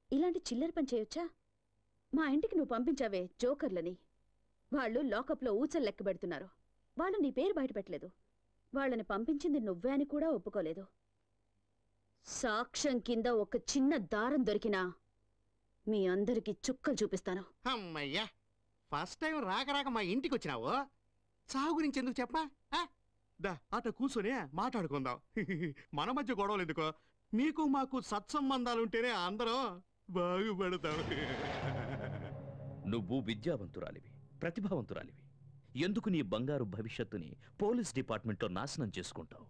ఇలాంటి చిల్లర పని చేయొచ్చా? మా ఇంటికి నువ్వు పంపించావే జోకర్లని, వాళ్ళు లాకప్లో ఊచలు లెక్క పెడుతున్నారు. వాళ్ళు నీ పేరు బయట పెట్టలేదు. వాళ్ళని పంపించింది నువ్వే అని కూడా ఒప్పుకోలేదు. సాక్ష్యం కింద ఒక చిన్న దారం దొరికినా మీ అందరికి చుక్కలు చూపిస్తాను. అమ్మయ్యా, ఫస్ట్ టైం రాక మా ఇంటికి వచ్చినావు. సాగు గురించి ఎందుకు చెప్పా? దా అట కూర్చొని మాట్లాడుకుందాం. మన మధ్య గొడవలు ఎందుకో? మీకు మాకు సత్సంబంధాలుంటేనే అందరం బాగుపడతాం. నువ్వు విద్యావంతురాలివి, ప్రతిభావంతురాలివి. ఎందుకు నీ బంగారు భవిష్యత్తుని పోలీస్ డిపార్ట్మెంట్లో నాశనం చేసుకుంటావు?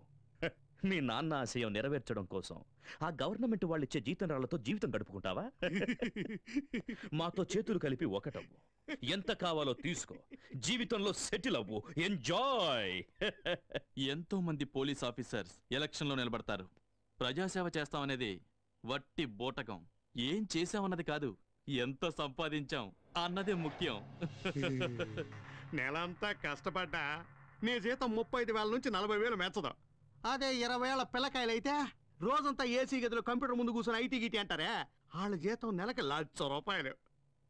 మీ నాన్న ఆశయం నెరవేర్చడం కోసం ఆ గవర్నమెంట్ వాళ్ళిచ్చే జీతంరాళ్లతో జీవితం గడుపుకుంటావా? మాతో చేతులు కలిపి ఒకటవ్వు, ఎంత కావాలో తీసుకో, జీవితంలో సెటిల్ అవ్వు, ఎంజాయ్. ఎంతో మంది పోలీస్ ఆఫీసర్స్ ఎలక్షన్లో నిలబడతారు. ప్రజాసేవ చేస్తామనేది వట్టి బోటకం. ఏం చేశామన్నది కాదు, ఎంత సంపాదించాం అన్నదే ముఖ్యం. నెలంతా కష్టపడ్డా నీ జీతం 35,000 నుంచి 40,000 మెచ్చదు. అదే 20 ఏళ్ల పిల్లకాయలైతే రోజంతా ఏసీ గదిలో కంప్యూటర్ ముందు కూర్చొని ఐటీ గిటీ అంటారే, వాళ్ళ జీతం నెలకి ₹1,00,000.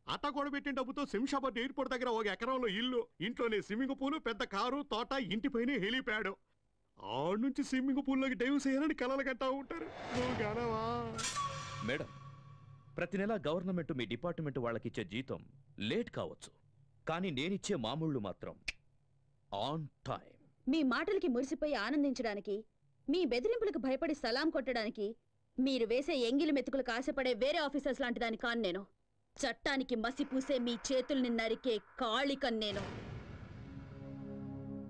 అట్ట కూడా పెట్టిన డబ్బుతో శంషాబాద్ ఎయిర్పోర్ట్ దగ్గర 1 ఎకరంలో ఇల్లు, ఇంట్లోనే స్విమ్మింగ్ పూల్, పెద్ద కారు, తోట, ఇంటిపైన హెలిప్యాడ్. ఆడ నుంచి స్విమ్మింగ్ పూల్లోకి డైవ్ చేయాలని కలలు కట్టా ఉంటారు. మేడం, ప్రతి నెల గవర్నమెంట్ మీ డిపార్ట్మెంట్ వాళ్ళకిచ్చే జీతం లేట్ కావచ్చు, కానీ నేనిచ్చే మామూళ్ళు మాత్రం ఆన్ టైం. మీ మాటలకి మురిసిపోయి ఆనందించడానికి, మీ బెదిరింపులకు భయపడి సలాం కొట్టడానికి మీరు వేసే ఎంగిలి మెతుకులకు ఆశపడే వేరే ఆఫీసర్స్ లాంటి దాని కాను నేను. చట్టానికి మసిపూసే మీ చేతుల్ని నరికే కాళికన్ నేను.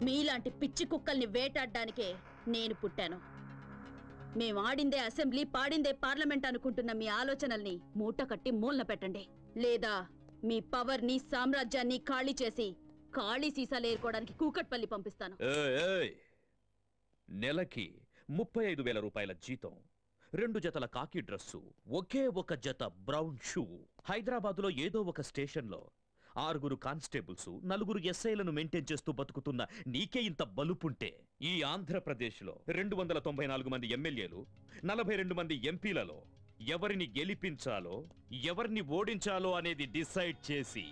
మీలాంటి పిచ్చి కుక్కల్ని వేటాడడానికే నేను పుట్టాను. మేం ఆడిందే అసెంబ్లీ, పాడిందే పార్లమెంట్ అనుకుంటున్న మీ ఆలోచనల్ని మూట కట్టి మూలన పెట్టండి. లేదా మీ పవర్ని, సామ్రాజ్యాన్ని ఖాళీ చేసి ఖాళీ సీసాలు ఏరుకోవడానికి కూకట్పల్లి పంపిస్తాను. నెలకి 35,000 రూపాయల జీతం, 2 జతల కాకి డ్రెస్సు, ఒకే ఒక జత బ్రౌన్ షూ. హైదరాబాదులో ఏదో ఒక స్టేషన్లో 6 కానిస్టేబుల్స్, 4 ఎస్ఐలను మెయింటైన్ చేస్తూ బతుకుతున్న నీకే ఇంత బలుపుంటే, ఈ ఆంధ్రప్రదేశ్లో 294 మంది ఎమ్మెల్యేలు, 42 మంది ఎంపీలలో ఎవరిని గెలిపించాలో, ఎవరిని ఓడించాలో అనేది డిసైడ్ చేసి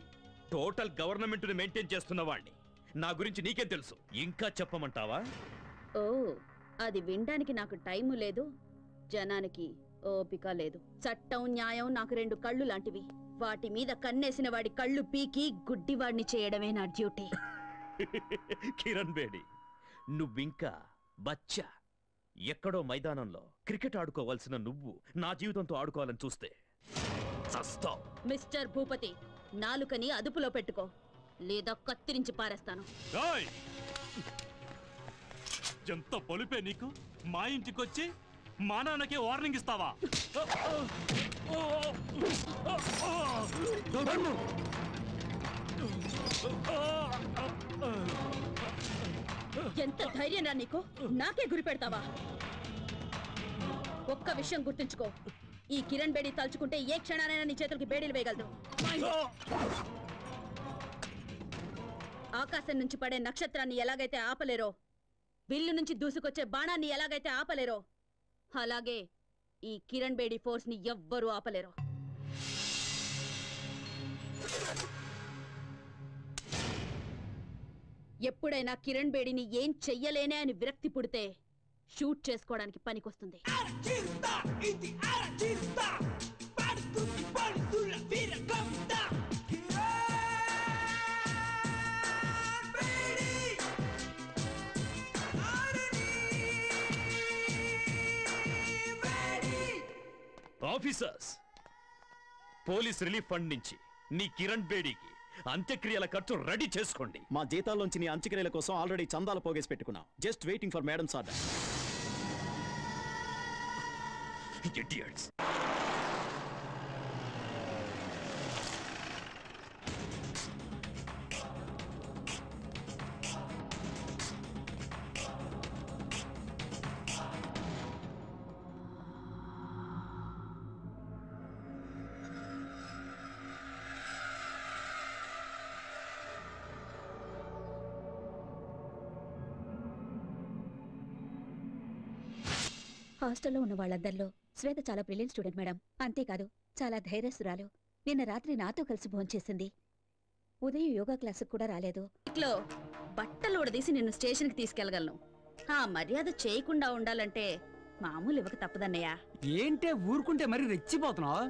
టోటల్ గవర్నమెంట్ ని మెయింటైన్ చేస్తున్న వాణ్ణి. నా గురించి నీకేం తెలుసు? ఇంకా చెప్పమంటావా? ఓ, అది వినడానికి నాకు టైము లేదు, జనానికి ఓపిక లేదు. చట్టం, న్యాయం నాకు 2 కళ్ళు లాంటివి. వాటి మీద కన్నేసిన వాడి కళ్ళు పీకి గుడ్డివాడిని చేయడమే నా డ్యూటీ. కిరణ్ బేడి, నువ్వింకా బచ్చా. ఎక్కడో మైదానంలో క్రికెట్ ఆడుకోవాల్సిన నువ్వు నా జీవితంతో ఆడుకోవాలని చూస్తే చస్తావ్. మిస్టర్ భూపతి, నాలుకని అదుపులో పెట్టుకో, లేదా కత్తిరించి పారేస్తాను. ఎంత పొలిపే నీకు? మా ఇంటికొచ్చి మా నాన్నకే వార్నింగ్ ఇస్తావా? ఎంత ధైర్యం రా నీకు? నాకే గురి పెడతావా? ఒక్క విషయం గుర్తుంచుకో, ఈ కిరణ్ బేడి తలుచుకుంటే ఏ క్షణానైనా నీ చేతులకి బేడీలు వేయగలదు. ఆకాశం నుంచి పడే నక్షత్రాన్ని ఎలాగైతే ఆపలేరో, విల్లు నుంచి దూసుకొచ్చే బాణాన్ని ఎలాగైతే ఆపలేరో, అలాగే ఈ కిరణ్ బేడి ఫోర్స్ ని ఎవ్వరూ ఆపలేరు. ఎప్పుడైనా కిరణ్ బేడిని ఏం చెయ్యలేనే అని విరక్తి పుడితే షూట్ చేసుకోవడానికి పనికొస్తుంది. ఆఫీసర్స్, పోలీస్ రిలీఫ్ ఫండ్ నుంచి నీ కిరణ్ బేడీకి అంత్యక్రియల ఖర్చు రెడీ చేసుకోండి. మా జీతాల్లోంచి నీ అంత్యక్రియల కోసం ఆల్రెడీ చందాలు పోగేసి పెట్టుకున్నాం. Just waiting for madams order. Idiots. హాస్టల్లో ఉన్న వాళ్ళందరిలో శ్వేత చాలా బ్రిలియంట్ స్టూడెంట్ మేడం. అంతేకాదు చాలా ధైర్యస్తురాలు. నిన్న రాత్రి నాతో కలిసి భోంచేసింది. ఉదయం యోగా క్లాసుకు కూడా రాలేదు. బట్టలు ఉడదీసి నిన్ను స్టేషన్కి తీసుకెళ్లగలను. ఆ మర్యాద చేయకుండా ఉండాలంటే మామూలు ఇవ్వక తప్పదన్నయ్య. ఏంటే ఊరుకుంటే మరి రెచ్చిపోతున్నావు?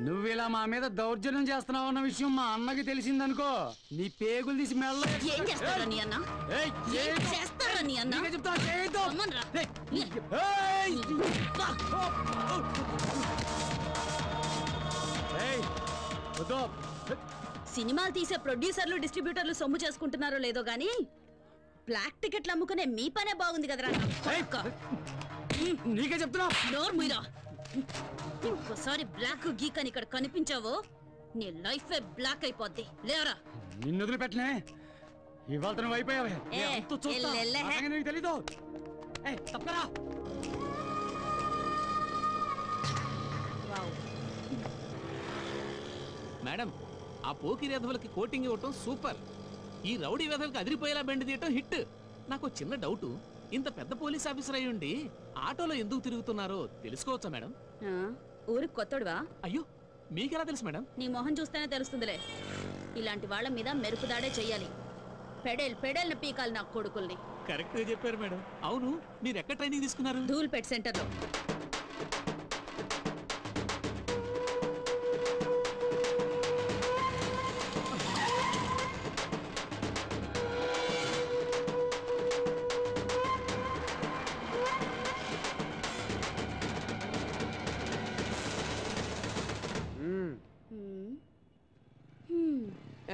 నువ్వు ఇలా మా మీద దౌర్జన్యం చేస్తున్నావు అన్న విషయం మా అన్నకి తెలిసిందనుకో, నీ పేగులు తీసి మెల్ల. ఏం చేస్తారా నీ అన్న? ఏం చేస్తారా నీ అన్న? అమ్మన్రా. సినిమాలు తీసే ప్రొడ్యూసర్లు డిస్ట్రిబ్యూటర్లు సొమ్ము చేసుకుంటున్నారో లేదో గానీ బ్లాక్ టికెట్లు అమ్ముకునే మీ పనే బాగుంది కదరా. నీకే చెప్తున్నా. నోరు మీరా. ఇంకోసారి బ్లాక్ గీక్ అని ఇక్కడ కనిపించావో నీ లైఫ్ బ్లాక్ అయిపోద్ది. లేవరా. నిన్ను వదిలిపెట్టనే. ఇవాళ నువ్వు అయిపోయావే. నీకు తెలీదు. తప్పరా. మేడం, ఆ పోకిరి వెధవలకి కోటింగ్ ఇవ్వటం సూపర్. ఈ రౌడీ వెధవలకి అదిరిపోయేలా బెండ్ తీయటం హిట్. నాకు చిన్న డౌటు, ఇంత పెద్ద పోలీస్ ఆఫీసర్ అయ్యుండి ఆటోలో ఎందుకు తిరుగుతున్నారో తెలుసుకోవచ్చా మేడం? ఊరికి కొత్తడువా? అయ్యో, మీకెలా తెలుసు మేడం? నీ మొహం చూస్తేనే తెలుస్తుందిలే. ఇలాంటి వాళ్ళ మీద మెరుపుదాడే చెయ్యాలి. పెడేల్ని పీకాలి నా కొడుకుల్ని. కరెక్ట్ గా చెప్పారు మేడం. అవును, మీరు ఎక్కడ ట్రైనింగ్ తీసుకున్నారు? ధూల్పేట్ సెంటర్లో.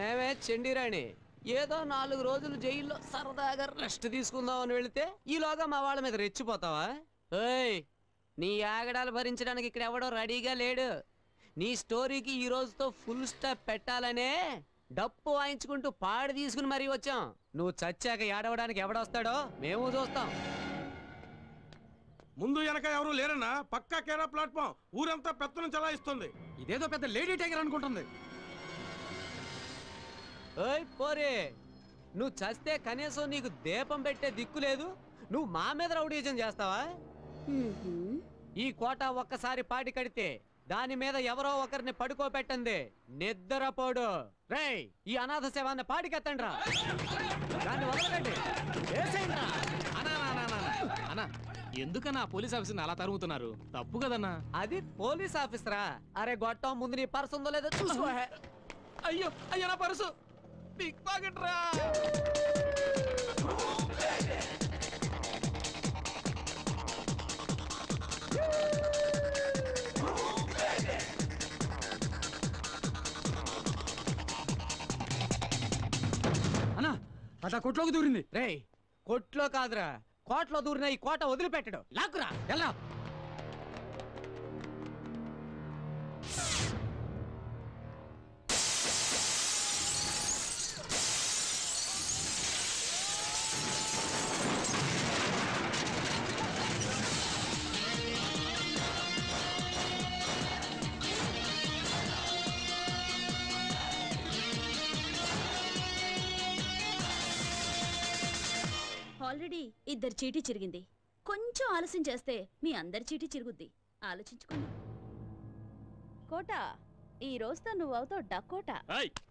ఏమే చెండిరాణి, ఏదో 4 రోజులు జైల్లో సరదాగా రెస్ట్ తీసుకుందామని వెళితే ఈలోగా మా వాళ్ళ మీద రెచ్చిపోతావా? ఏయ్, నీ ఆగడాలు భరించడానికి ఇక్కడ ఎవడో రెడీగా లేడు. నీ స్టోరీకి ఈ రోజుతో ఫుల్ స్టాప్ పెట్టాలనే డప్పు వాయించుకుంటూ పాడి తీసుకుని మరీ వచ్చాం. నువ్వు చచ్చాక ఏడవడానికి ఎవడొస్తాడో మేము చూస్తాం. ముందు వెనక ఎవరు లేరన్నా, పక్కా కేరా ప్లాట్ఫామ్. ఊరంతా పెత్తనం చలాయిస్తుంది. ఇదేదో పెద్ద లేడీ టైగర్ అనుకుంటుంది. ఓయ్ పోరే, నువ్వు చస్తే కనీసం నీకు దీపం పెట్టే దిక్కు లేదు. నువ్వు మా మీద రౌడీజం చేస్తావా? ఈ కోట ఒక్కసారి పాటి కడితే దాని మీద ఎవరో ఒకరిని పడుకోబెట్టండి. నిద్రపోడు. రేయ్, ఈ అనాథ శవాన్ని పాటికెత్తండి రా. దాన్ని వదలకండి. అన్నా, ఎందుకన్నా పోలీస్ ఆఫీసర్ని అలా తరుగుతున్నారు? తప్పు కదన్నా. అది పోలీస్ ఆఫీసరా? అరే గొట్టం, ముందు నీ పర్సు ఉందో లేదో చూసుకో. అయ్యో అయ్యో, నా పర్సు పిక్ పాకెట్ రా. అన్నా, అదా కొట్లోకి దూరింది. రేయ్, కొట్లో కాదురా, కోట్లో దూరిన ఈ కోట వదిలిపెట్టడు. లాక్కురా. ఎలా? ఆల్రెడీ 2 చీటీ చిరిగింది. కొంచెం ఆలస్యం చేస్తే మీ అందరి చీటీ చిరుగుద్ది. ఆలోచించుకోండి. కోట, ఈ రోజుతో నువ్వు అవుతావు డకోట.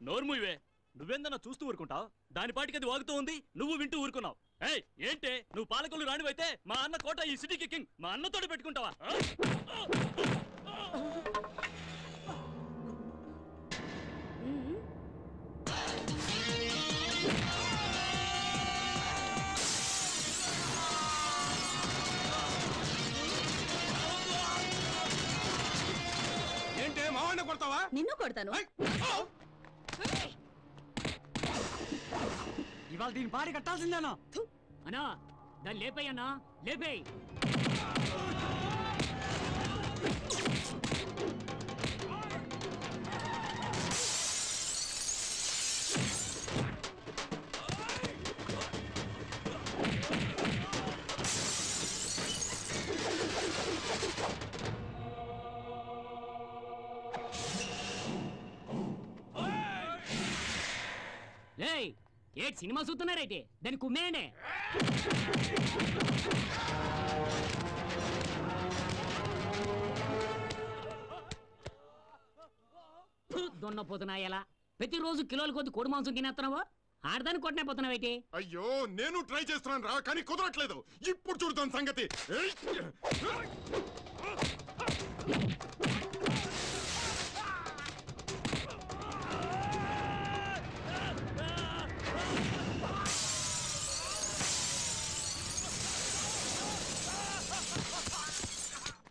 నోర్మువే, నువ్వేందన్నా చూస్తూ ఊరుకుంటావు? దాని పాటికి అది వాగుతూ ఉంది, నువ్వు వింటూ ఊరుకున్నావు. ఏయ్, ఏంటే నువ్వు పాలకొల్లు రానివైతే మా అన్న కోట ఈ సిటీకి కింగ్. మా అన్నతోటి పెట్టుకుంటావా? ఏంటే మావాడిని కొడతావా? నిన్ను కొడతాను. ఇవాళ దీని పాడి కట్టాల్సిందేనా? అన్నా, దాన్ని లేపేయన్నా, లేపేయ్. ఏటి సినిమా చూస్తున్నారైతే దాన్ని కుమ్మేయండి. దొన్నపోతున్నా ఎలా ప్రతిరోజు కిలోల కొద్ది కోడి మాంసం తినేస్తున్నావా? ఆడదాన్ని కొట్టలేకపోతున్నావేటి? అయ్యో నేను ట్రై చేస్తున్నాను రా, కానీ కుదరట్లేదు. ఇప్పుడు చూడతాను సంగతి.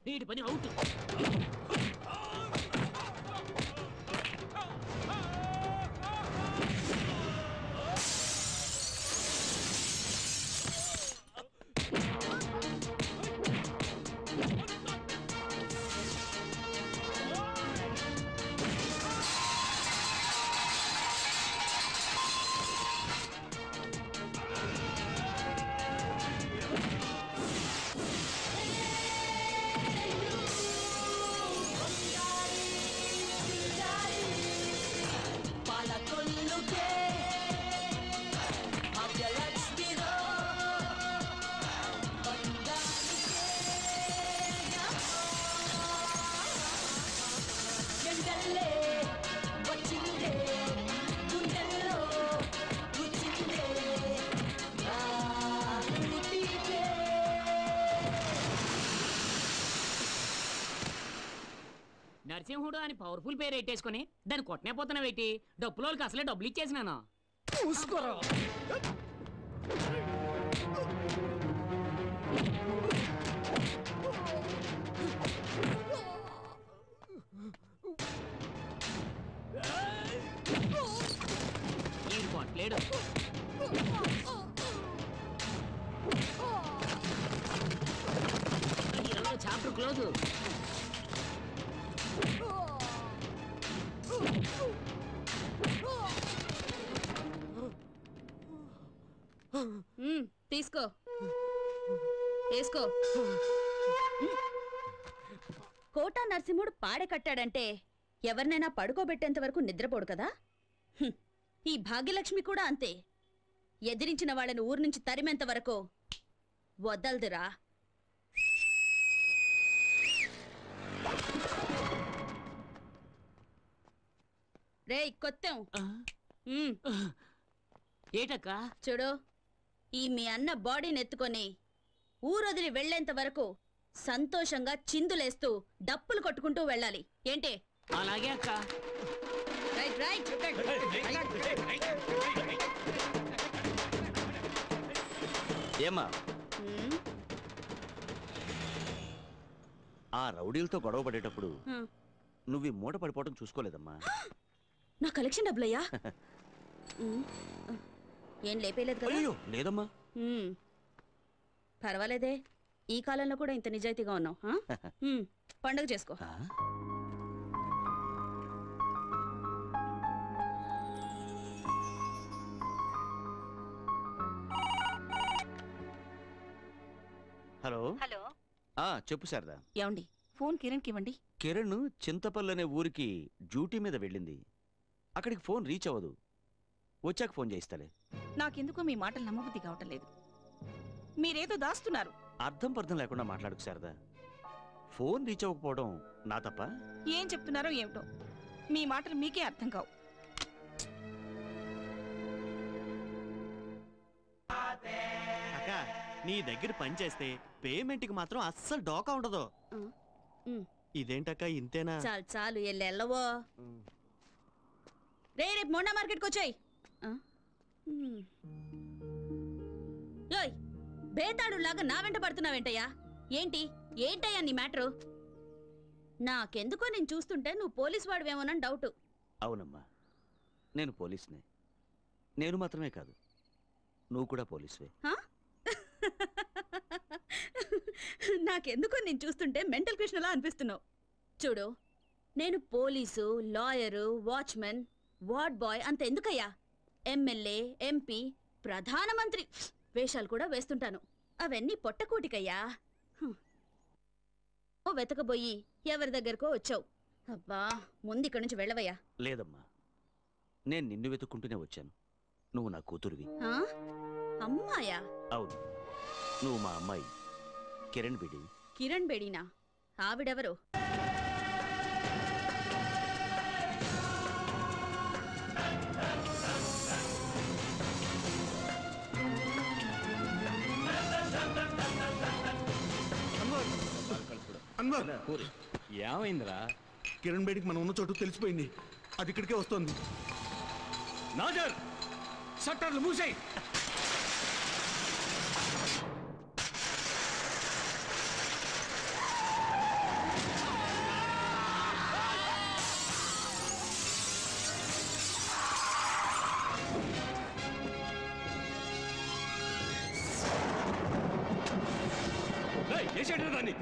వీడి పని అవుట్. నరసింహుడు అని పవర్ఫుల్ పేరు పెట్టేసుకుని దాన్ని కొట్టనే పోతున్నావేటి? డబ్బులోకి అసలే డబ్బులు ఇచ్చేసినాను. చూసుకోరా. ఈ కొట్టలేడు. Chapter close. తీసుకో, వేసుకో. కోటా నరసింహుడు పాడె కట్టాడంటే ఎవరినైనా పడుకోబెట్టేంత వరకు నిద్రపోడు కదా. ఈ భాగ్యలక్ష్మి కూడా అంతే. ఎదిరించిన వాళ్ళని ఊరు నుంచి తరిమేంత వరకు వదలదురా. రేయ్ కొత్తం, ఏటక్క చూడు, ఈ మీ అన్న బాడీని ఎత్తుకొని ఊరొదిలి వెళ్లేంత వరకు సంతోషంగా చిందులేస్తూ డప్పులు కొట్టుకుంటూ వెళ్ళాలి. ఏంటి? అలాగే అక్క. Right right. ఏమా ఆ రౌడీలతో గొడవ పడేటప్పుడు నువ్వు మూట పడిపోవడం చూసుకోలేదమ్మా. నా కలెక్షన్ డబ్బులయ్యా? ఏం లేపేలేదు కదా? లేదమ్మా. పర్వాలేదే, ఈ కాలంలో కూడా ఇంత నిజాయితీగా ఉన్నావు. పండుగ చేసుకో. హలో హలో, చెప్పు శారదా. ఏమండి, ఫోన్ కిరణ్కి ఇవ్వండి. కిరణ్ చింతపల్లి అనే ఊరికి డ్యూటీ మీద వెళ్ళింది. అక్కడికి ఫోన్ రీచ్ అవ్వదు. వచ్చాక ఫోన్ చేయిస్తాలే. నాకెందుకో మీ మాటలు నమ్మబుద్ధి కావటం లేదు. మీరేదో దాస్తున్నారు. అర్థం పర్థం లేకుండా మాట్లాడుకు శారదా. ఫోన్ రీచ్ అవ్వకపోవడం నా తప్ప? ఏం చెప్తున్నారో ఏమిటో, మీ మాటలు మీకే అర్థం కావు. అక్క, నీ దగ్గర పని చేస్తే పేమెంట్కి మాత్రం అస్సలు డోకా ఉండదు. ఇదేంటక్క ఇంతేనా? చాలు చాలు, ఎల్లవో. రేపు మొండా మార్కెట్కి వచ్చాయి. బేతాడులాగా నా వెంట పడుతున్నావేంటయ్యా? ఏంటయ్యా నీ మ్యాటరు? నాకెందుకో నేను చూస్తుంటే నువ్వు పోలీసు వాడివేమోనని డౌట్. అవునమ్మా, నేను పోలీసునే. నేను మాత్రమే కాదు, నువ్వు కూడా పోలీసువే. నాకెందుకో నేను చూస్తుంటే మెంటల్ కృష్ణలా అనిపిస్తున్నావు. చూడు, నేను police, lawyer, watchman, ward boy అంత ఎందుకయ్యా? ఎమ్మెల్యే, ఎంపీ, ప్రధానమంత్రి వేషాలు కూడా వేస్తుంటాను. అవన్నీ పొట్టకూటికయ్యా. వెతకబోయి ఎవరి దగ్గరకో వచ్చావు. అబ్బా, ముందు ఇక్కడి నుంచి వెళ్ళవయ్యా. లేదమ్మా, నేను నిన్ను వెతుక్కుంటూనే వచ్చాను. నువ్వు నా కూతురువి. అమ్మాయా? అవును, నువ్వు మా అమ్మాయి కిరణ్ బేడి. కిరణ్ బేడీనా? ఆవిడెవరు? అన్వర్ ఏమైందిరా? కిరణ్ బేడికి మనం ఉన్న చోటు తెలిసిపోయింది. అది ఇక్కడికే వస్తుంది. నాజర్ షట్టర్లు మూసేయ్. దాన్ని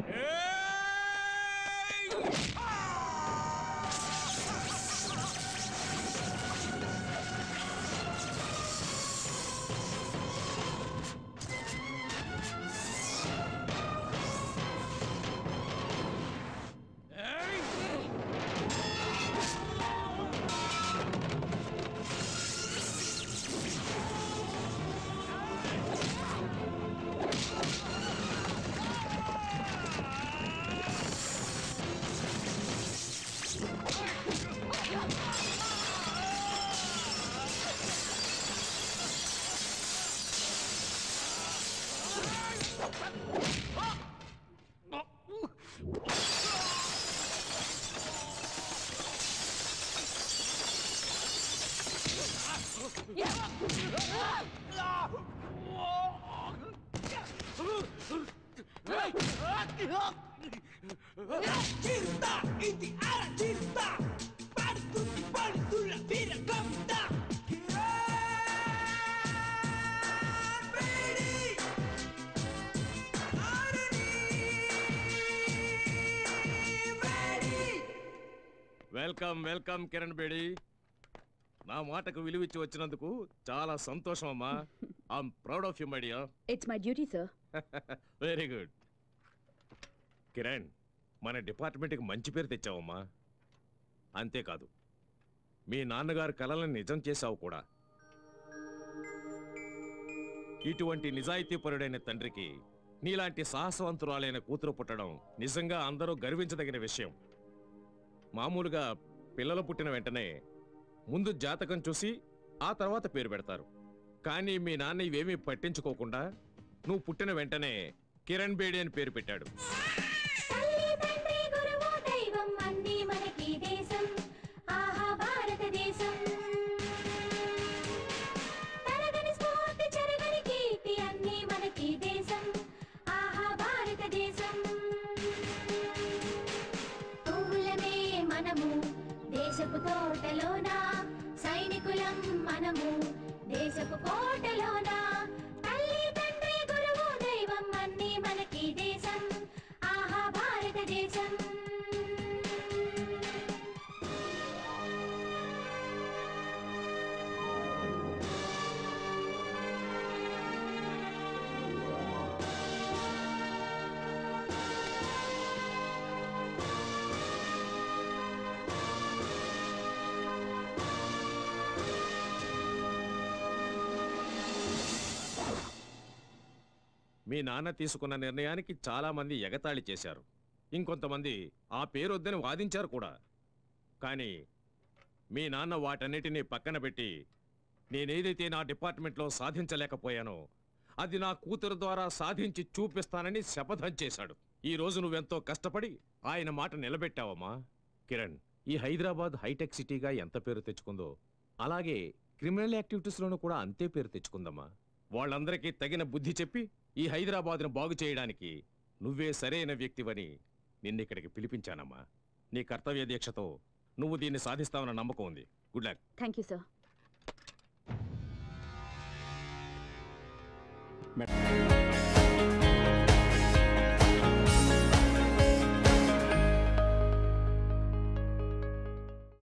వెల్కమ్ వెల్కమ్ కిరణ్ బేడి. నా మాటకు విలువిచ్చి వచ్చినందుకు చాలా సంతోషం అమ్మా. I'm proud of you my dear. It's my duty sir. Very good. Kiran, మన డిపార్ట్మెంట్కి మంచి పేరు తెచ్చావమ్మా. అంతేకాదు, మీ నాన్నగారి కలలను నిజం చేశావు కూడా. ఇటువంటి నిజాయితీపరుడైన తండ్రికి నీలాంటి సాహసవంతురాలైన కూతురు పుట్టడం నిజంగా అందరూ గర్వించదగిన విషయం. మామూలుగా పిల్లలు పుట్టిన వెంటనే ముందు జాతకం చూసి ఆ తర్వాత పేరు పెడతారు. కానీ మీ నాన్న ఇవేమీ పట్టించుకోకుండా నువ్వు పుట్టిన వెంటనే కిరణ్ బేడి అని పేరు పెట్టాడు. దేశపు తోటలోన సైనికులం మనము, దేశపు కోటలోన తల్లి తండ్రి గురువు దైవం అన్నీ మనకి దేశం, ఆహా భారతదేశం. మీ నాన్న తీసుకున్న నిర్ణయానికి చాలా మంది ఎగతాళి చేశారు. ఇంకొంతమంది ఆ పేరొద్దని వాదించారు కూడా. కానీ మీ నాన్న వాటన్నిటినీ పక్కన పెట్టి నేనేదైతే నా డిపార్ట్మెంట్లో సాధించలేకపోయానో అది నా కూతురు ద్వారా సాధించి చూపిస్తానని శపథం చేశాడు. ఈ రోజు నువ్వెంతో కష్టపడి ఆయన మాట నిలబెట్టావమ్మా. కిరణ్, ఈ హైదరాబాద్ హైటెక్ సిటీగా ఎంత పేరు తెచ్చుకుందో అలాగే క్రిమినల్ యాక్టివిటీస్లోనూ కూడా అంతే పేరు తెచ్చుకుందమ్మా. వాళ్ళందరికీ తగిన బుద్ధి చెప్పి ఈ హైదరాబాద్ను బాగు చేయడానికి నువ్వే సరైన వ్యక్తివని నిన్నిక్కడికి పిలిపించానమ్మా. నీ కర్తవ్య దీక్షతో నువ్వు దీన్ని సాధిస్తావన్న నమ్మకం ఉంది. Good luck. Thank you sir.